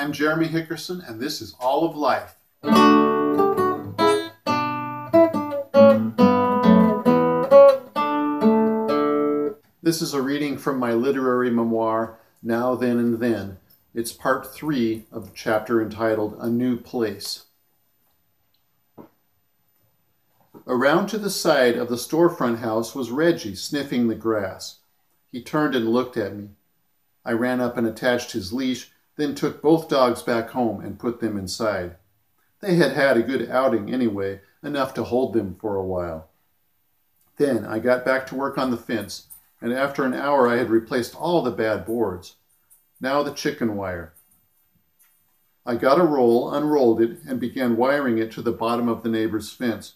I'm Jeremy Hickerson, and this is All of Life. This is a reading from my literary memoir, Now, Then, and Then. It's part 3 of the chapter entitled A New Place. Around to the side of the storefront house was Reggie, sniffing the grass. He turned and looked at me. I ran up and attached his leash, then took both dogs back home and put them inside. They had had a good outing anyway, enough to hold them for a while. Then I got back to work on the fence, and after an hour I had replaced all the bad boards. Now the chicken wire. I got a roll, unrolled it, and began wiring it to the bottom of the neighbor's fence.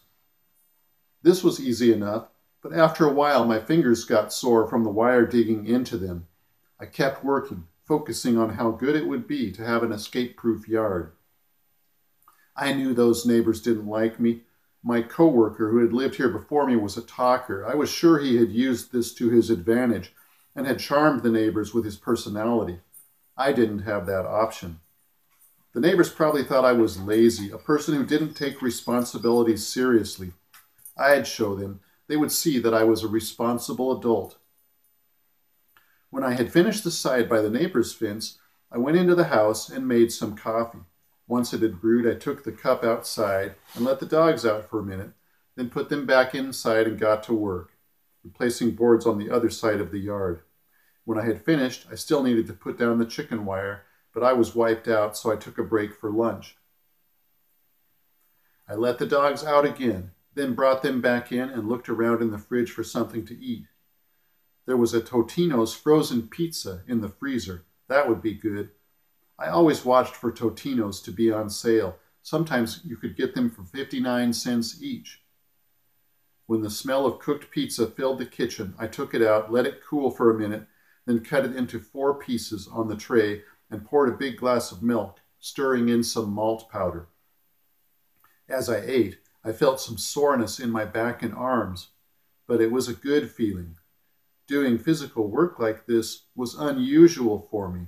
This was easy enough, but after a while my fingers got sore from the wire digging into them. I kept working, focusing on how good it would be to have an escape-proof yard. I knew those neighbors didn't like me. My coworker who had lived here before me was a talker. I was sure he had used this to his advantage and had charmed the neighbors with his personality. I didn't have that option. The neighbors probably thought I was lazy, a person who didn't take responsibilities seriously. I'd show them. They would see that I was a responsible adult. When I had finished the side by the neighbor's fence, I went into the house and made some coffee. Once it had brewed, I took the cup outside and let the dogs out for a minute, then put them back inside and got to work, replacing boards on the other side of the yard. When I had finished, I still needed to put down the chicken wire, but I was wiped out, so I took a break for lunch. I let the dogs out again, then brought them back in and looked around in the fridge for something to eat. There was a Totino's frozen pizza in the freezer. That would be good. I always watched for Totino's to be on sale. Sometimes you could get them for 59 cents each. When the smell of cooked pizza filled the kitchen, I took it out, let it cool for a minute, then cut it into 4 pieces on the tray and poured a big glass of milk, stirring in some malt powder. As I ate, I felt some soreness in my back and arms, but it was a good feeling. Doing physical work like this was unusual for me.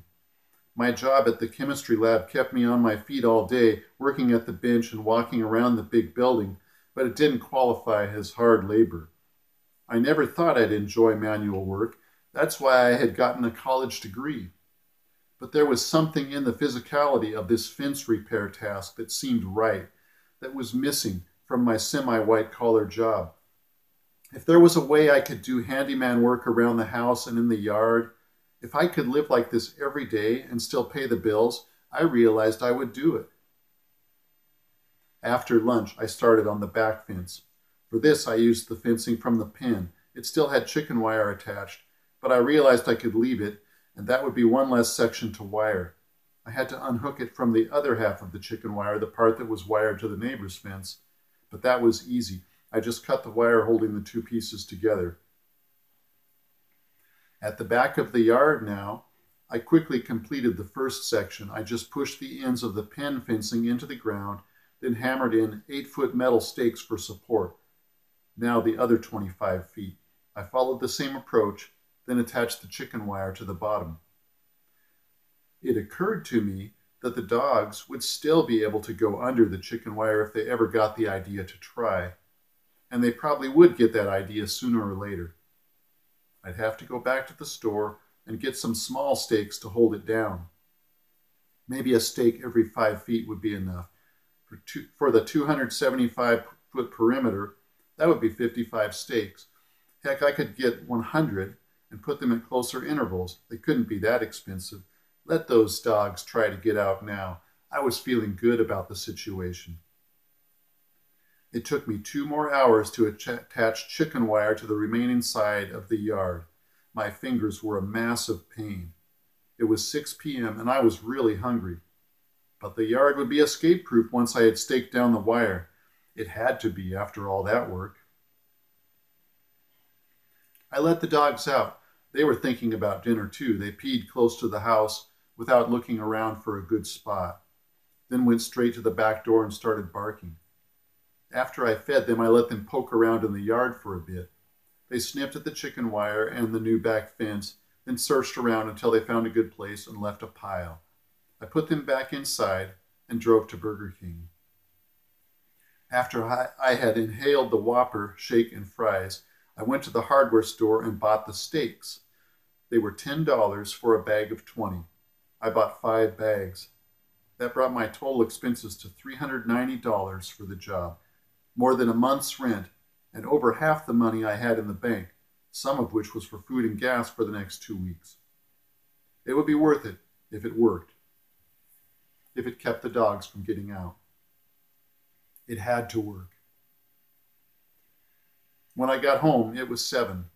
My job at the chemistry lab kept me on my feet all day, working at the bench and walking around the big building, but it didn't qualify as hard labor. I never thought I'd enjoy manual work. That's why I had gotten a college degree. But there was something in the physicality of this fence repair task that seemed right, that was missing from my semi-white collar job. If there was a way I could do handyman work around the house and in the yard, if I could live like this every day and still pay the bills, I realized I would do it. After lunch, I started on the back fence. For this, I used the fencing from the pen. It still had chicken wire attached, but I realized I could leave it, and that would be one less section to wire. I had to unhook it from the other half of the chicken wire, the part that was wired to the neighbor's fence, but that was easy. I just cut the wire holding the 2 pieces together. At the back of the yard now, I quickly completed the first section. I just pushed the ends of the pen fencing into the ground, then hammered in 8-foot metal stakes for support. Now the other 25 feet. I followed the same approach, then attached the chicken wire to the bottom. It occurred to me that the dogs would still be able to go under the chicken wire if they ever got the idea to try. And they probably would get that idea sooner or later. I'd have to go back to the store and get some small stakes to hold it down. Maybe a stake every 5 feet would be enough. For the 275-foot perimeter, that would be 55 stakes. Heck, I could get 100 and put them at closer intervals. They couldn't be that expensive. Let those dogs try to get out now. I was feeling good about the situation. It took me 2 more hours to attach chicken wire to the remaining side of the yard. My fingers were a mass of pain. It was 6 p.m. and I was really hungry. But the yard would be escape-proof once I had staked down the wire. It had to be after all that work. I let the dogs out. They were thinking about dinner too. They peed close to the house without looking around for a good spot, then went straight to the back door and started barking. After I fed them, I let them poke around in the yard for a bit. They sniffed at the chicken wire and the new back fence, then searched around until they found a good place and left a pile. I put them back inside and drove to Burger King. After I had inhaled the Whopper, shake, and fries, I went to the hardware store and bought the steaks. They were $10 for a bag of 20. I bought 5 bags. That brought my total expenses to $390 for the job, more than a month's rent, and over half the money I had in the bank, some of which was for food and gas for the next 2 weeks. It would be worth it if it worked, if it kept the dogs from getting out. It had to work. When I got home, it was 7.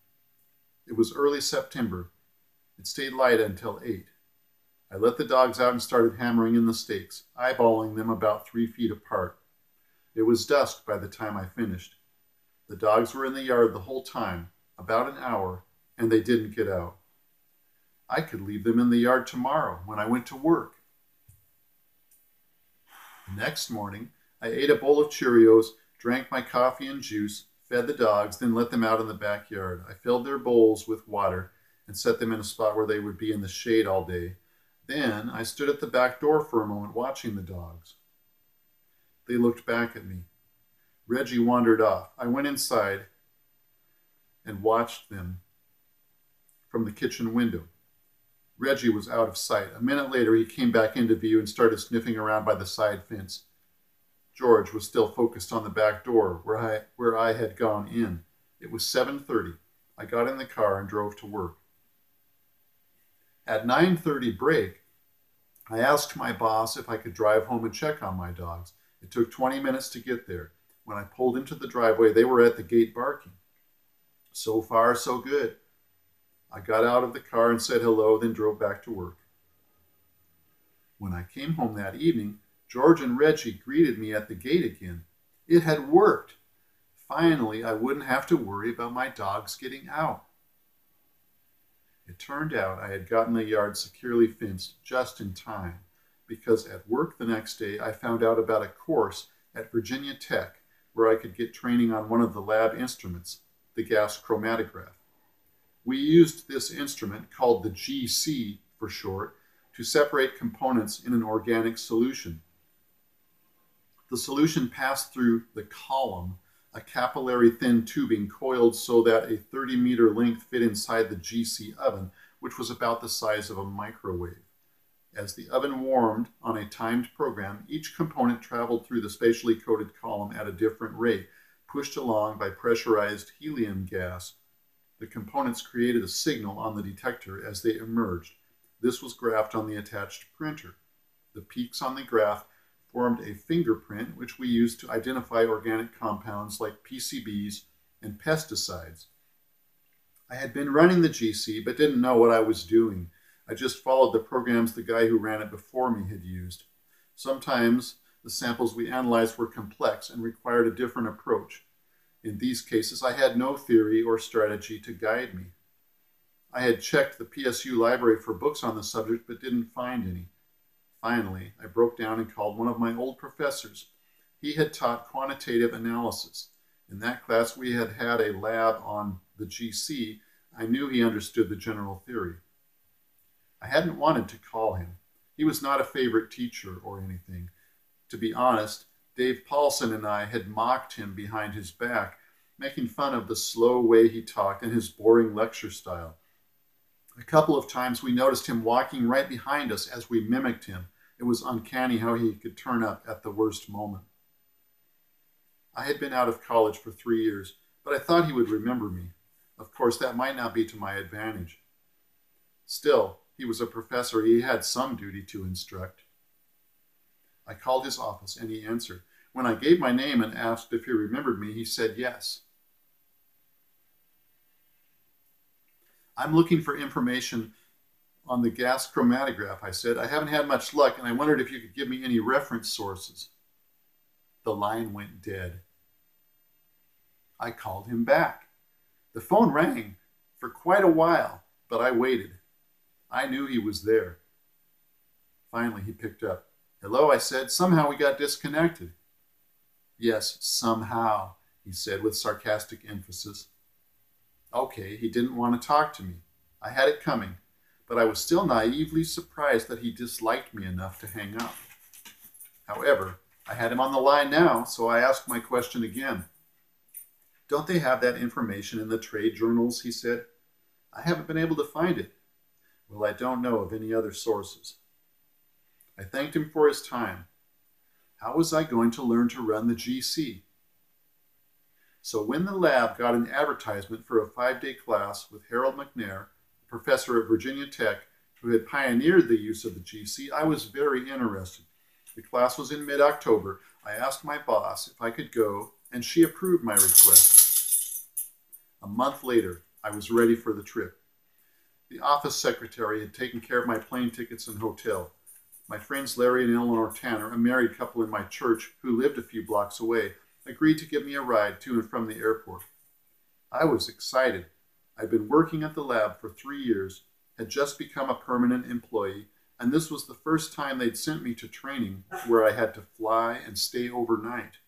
It was early September. It stayed light until 8. I let the dogs out and started hammering in the steaks, eyeballing them about 3 feet apart. It was dusk by the time I finished. The dogs were in the yard the whole time, about an hour, and they didn't get out. I could leave them in the yard tomorrow when I went to work. The next morning, I ate a bowl of Cheerios, drank my coffee and juice, fed the dogs, then let them out in the backyard. I filled their bowls with water and set them in a spot where they would be in the shade all day. Then I stood at the back door for a moment watching the dogs. They looked back at me. Reggie wandered off. I went inside and watched them from the kitchen window. Reggie was out of sight. A minute later, he came back into view and started sniffing around by the side fence. George was still focused on the back door where I had gone in. It was 7:30. I got in the car and drove to work. At 9:30 break, I asked my boss if I could drive home and check on my dogs. It took 20 minutes to get there. When I pulled into the driveway, they were at the gate barking. So far, so good. I got out of the car and said hello, then drove back to work. When I came home that evening, George and Reggie greeted me at the gate again. It had worked. Finally, I wouldn't have to worry about my dogs getting out. It turned out I had gotten the yard securely fenced just in time, because at work the next day I found out about a course at Virginia Tech where I could get training on one of the lab instruments, the gas chromatograph. We used this instrument, called the GC for short, to separate components in an organic solution. The solution passed through the column, a capillary thin tubing coiled so that a 30-meter length fit inside the GC oven, which was about the size of a microwave. As the oven warmed on a timed program, each component traveled through the spatially coated column at a different rate, pushed along by pressurized helium gas. The components created a signal on the detector as they emerged. This was graphed on the attached printer. The peaks on the graph formed a fingerprint which we used to identify organic compounds like PCBs and pesticides. I had been running the GC but didn't know what I was doing. I just followed the programs the guy who ran it before me had used. Sometimes the samples we analyzed were complex and required a different approach. In these cases, I had no theory or strategy to guide me. I had checked the PSU library for books on the subject but didn't find any. Finally, I broke down and called one of my old professors. He had taught quantitative analysis. In that class, we had had a lab on the GC. I knew he understood the general theory. I hadn't wanted to call him. He was not a favorite teacher or anything. To be honest, Dave Paulson and I had mocked him behind his back, making fun of the slow way he talked and his boring lecture style. A couple of times we noticed him walking right behind us as we mimicked him. It was uncanny how he could turn up at the worst moment. I had been out of college for 3 years, but I thought he would remember me. Of course, that might not be to my advantage. Still, he was a professor. He had some duty to instruct. I called his office and he answered. When I gave my name and asked if he remembered me, he said yes. I'm looking for information on the gas chromatograph, I said. I haven't had much luck and I wondered if you could give me any reference sources. The line went dead. I called him back. The phone rang for quite a while, but I waited. I knew he was there. Finally, he picked up. Hello, I said. Somehow we got disconnected. Yes, somehow, he said with sarcastic emphasis. Okay, he didn't want to talk to me. I had it coming. but I was still naively surprised that he disliked me enough to hang up. However, I had him on the line now, so I asked my question again. "Don't they have that information in the trade journals?" he said. "I haven't been able to find it." "Well, I don't know of any other sources." I thanked him for his time. How was I going to learn to run the GC? So when the lab got an advertisement for a 5-day class with Harold McNair, a professor at Virginia Tech, who had pioneered the use of the GC, I was very interested. The class was in mid-October. I asked my boss if I could go, and she approved my request. A month later, I was ready for the trip. The office secretary had taken care of my plane tickets and hotel. My friends Larry and Eleanor Tanner, a married couple in my church who lived a few blocks away, agreed to give me a ride to and from the airport. I was excited. I'd been working at the lab for 3 years, had just become a permanent employee, and this was the first time they'd sent me to training where I had to fly and stay overnight.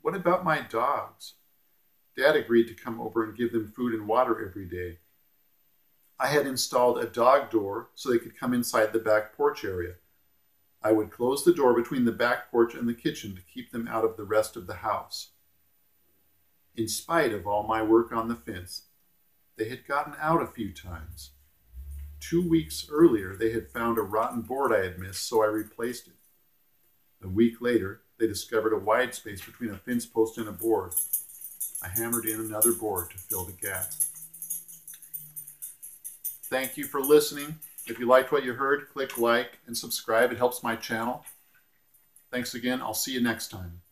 What about my dogs? Dad agreed to come over and give them food and water every day. I had installed a dog door so they could come inside the back porch area. I would close the door between the back porch and the kitchen to keep them out of the rest of the house. In spite of all my work on the fence, they had gotten out a few times. 2 weeks earlier, they had found a rotten board I had missed, so I replaced it. A week later, they discovered a wide space between a fence post and a board. I hammered in another board to fill the gap. Thank you for listening. If you liked what you heard, click like and subscribe. It helps my channel. Thanks again. I'll see you next time.